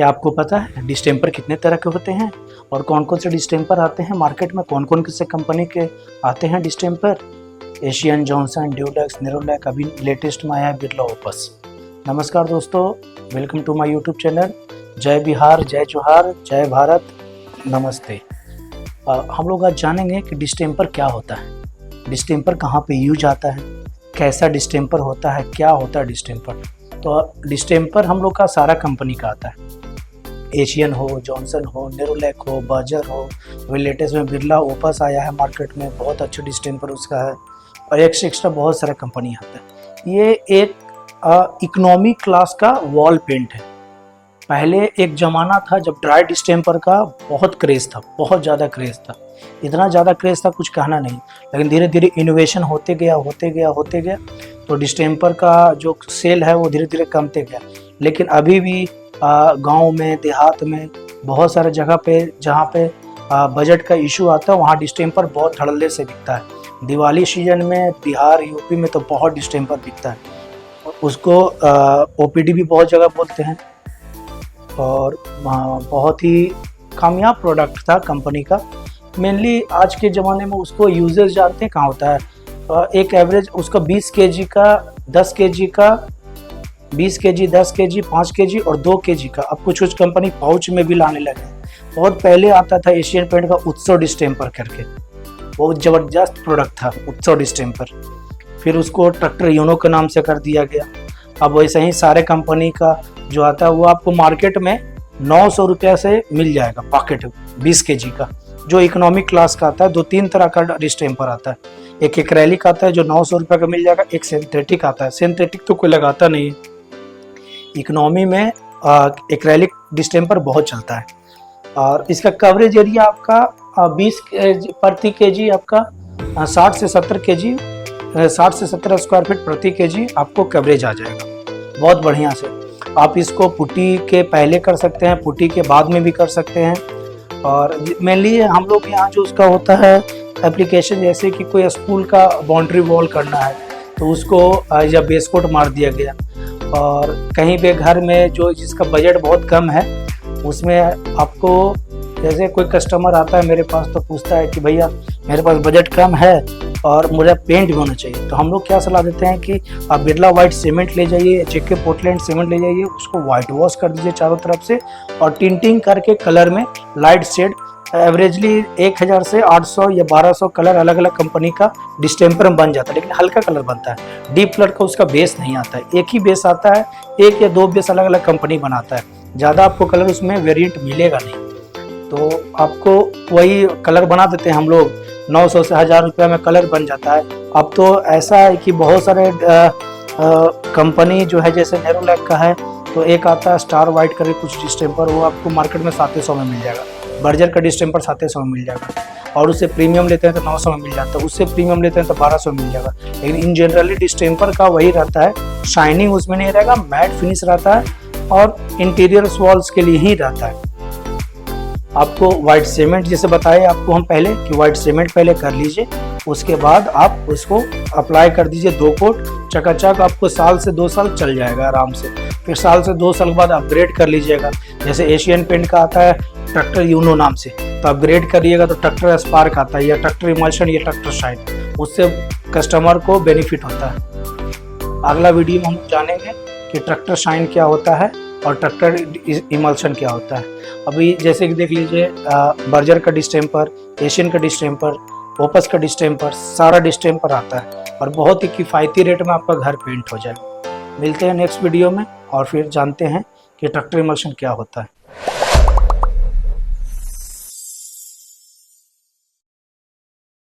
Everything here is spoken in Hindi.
क्या आपको पता है डिस्टेम्पर कितने तरह के होते हैं और कौन कौन से डिस्टेम्पर आते हैं मार्केट में? कौन कौन से कंपनी के आते हैं distemper? Asian, Johnson, Dulux, Nerolac, अभी लेटेस्ट में आया है बिरला ओपस। नमस्कार दोस्तों, welcome to my YouTube channel. जय बिहार, जय जोहार, जय भारत, नमस्ते। हम लोग आज जानेंगे कि डिस्टेम्पर क्या होता है, डिस्टेम्पर कहाँ पे यूज आता है, कैसा डिस्टेम्पर होता है, क्या होता है डिस्टेम्पर। तो डिस्टेम्पर हम लोग का सारा कंपनी का आता है, एशियन हो, जॉनसन हो, नेरोलैक हो, बर्जर हो, वही लेटेस्ट में बिरला ओपस आया है मार्केट में, बहुत अच्छा डिस्टेम्पर उसका है, और एक से एक्स्ट्रा बहुत सारा कंपनी आता है। ये एक इकोनॉमी क्लास का वॉल पेंट है। पहले एक ज़माना था जब ड्राई डिस्टेम्पर का बहुत क्रेज़ था, बहुत ज़्यादा क्रेज़ था, इतना ज़्यादा क्रेज़ था कुछ कहना नहीं। लेकिन धीरे धीरे इनोवेशन होते गया तो डिस्टेम्पर का जो सेल है वो धीरे धीरे कमते गया। लेकिन अभी भी गांव में, देहात में, बहुत सारे जगह पे जहाँ पे बजट का इशू आता है वहाँ डिस्टेम्पर बहुत धड़ल्ले से बिकता है। दिवाली सीजन में बिहार, यूपी में तो बहुत डिस्टेम्पर बिकता है। उसको ओपीडी भी बहुत जगह बोलते हैं और बहुत ही कामयाब प्रोडक्ट था कंपनी का। मेनली आज के ज़माने में उसको यूजर्स जानते हैं कहाँ होता है। एक एवरेज उसका 20 केजी का, 10 केजी का, 20 केजी, 10 केजी, 5 केजी और 2 केजी का अब कुछ कंपनी पाउच में भी लाने लगे। बहुत पहले आता था एशियन पेंट का उत्सव डिस्टेम्पर करके, बहुत ज़बरदस्त प्रोडक्ट था उत्सव डिस्टेम्पर। फिर उसको ट्रैक्टर यूनो के नाम से कर दिया गया। अब वैसे ही सारे कंपनी का जो आता है वो आपको मार्केट में 900 रुपये से मिल जाएगा पॉकेट 20 केजी का। जो इकोनॉमिक क्लास का आता है, 2-3 तरह का डिस्टेम्पर आता है। एक एक्रेलिक आता है जो 900 रुपये का मिल जाएगा, एक सिंथेटिक आता है। सिंथेटिक तो कोई लगाता नहीं है। इकोनॉमी में एक्रेलिक डिस्टेम्पर बहुत चलता है और इसका कवरेज एरिया आपका 20 प्रति केजी, आपका 60 से 70 स्क्वायर फीट प्रति केजी आपको कवरेज आ जाएगा बहुत बढ़िया से। आप इसको पुट्टी के पहले कर सकते हैं, पुट्टी के बाद में भी कर सकते हैं। और मेनली हम लोग यहाँ जो उसका होता है एप्लीकेशन, जैसे कि कोई स्कूल का बाउंड्री वॉल करना है तो उसको या बेस कोट मार दिया गया, और कहीं पे घर में जो जिसका बजट बहुत कम है उसमें आपको, जैसे कोई कस्टमर आता है मेरे पास तो पूछता है कि भैया मेरे पास बजट कम है और मुझे पेंट भी होना चाहिए, तो हम लोग क्या सलाह देते हैं कि आप बिरला वाइट सीमेंट ले जाइए, जेके पोर्टलैंड सीमेंट ले जाइए, उसको वाइट वॉश कर दीजिए चारों तरफ से और टिंटिंग करके कलर में लाइट शेड, एवरेजली 1000 से 800 या 1200 कलर अलग अलग कंपनी का डिस्टेम्पर में बन जाता है। लेकिन हल्का कलर बनता है, डीप कलर का उसका बेस नहीं आता है, एक ही बेस आता है, 1 या 2 बेस अलग अलग कंपनी बनाता है, ज़्यादा आपको कलर उसमें वेरिएंट मिलेगा नहीं। तो आपको वही कलर बना देते हैं हम लोग, 900 से 1000 रुपये में कलर बन जाता है। अब तो ऐसा है कि बहुत सारे कंपनी जो है, जैसे नेरोलैक का है तो एक आता है स्टार वाइट करके कुछ डिस्टेम्पर, वो आपको मार्केट में 700 में मिल जाएगा। बर्जर का डिस्टेम्पर 700 में मिल जाएगा, और उससे प्रीमियम लेते हैं तो 900 में मिल जाता है, उससे प्रीमियम लेते हैं तो 1200 में मिल जाएगा। लेकिन इन जनरली डिस्टेम्पर का वही रहता है, शाइनिंग उसमें नहीं रहेगा, मैट फिनिश रहता है और इंटीरियर वॉल्स के लिए ही रहता है। आपको वाइट सीमेंट जैसे बताए आपको हम पहले कि वाइट सीमेंट पहले कर लीजिए, उसके बाद आप उसको अप्लाई कर दीजिए 2 कोट, चकाचक आपको साल से 2 साल चल जाएगा आराम से। फिर साल से 2 साल बाद अपग्रेड कर लीजिएगा। जैसे एशियन पेंट का आता है ट्रैक्टर यूनो नाम से, तो अपग्रेड करिएगा तो ट्रैक्टर स्पार्क आता है, या ट्रैक्टर इमल्शन, या ट्रैक्टर शाइन, उससे कस्टमर को बेनिफिट होता है। अगला वीडियो में हम जानेंगे कि ट्रैक्टर शाइन क्या होता है और ट्रैक्टर इमल्शन क्या होता है। अभी जैसे कि देख लीजिए, बर्जर का डिस्टेम्पर, एशियन का डिस्टेम्पर, ओपस का डिस्टेम्पर, सारा डिस्टेम्पर आता है और बहुत ही किफ़ायती रेट में आपका घर पेंट हो जाएगा। मिलते हैं नेक्स्ट वीडियो में और फिर जानते हैं कि ट्रैक्टर इमल्शन क्या होता है।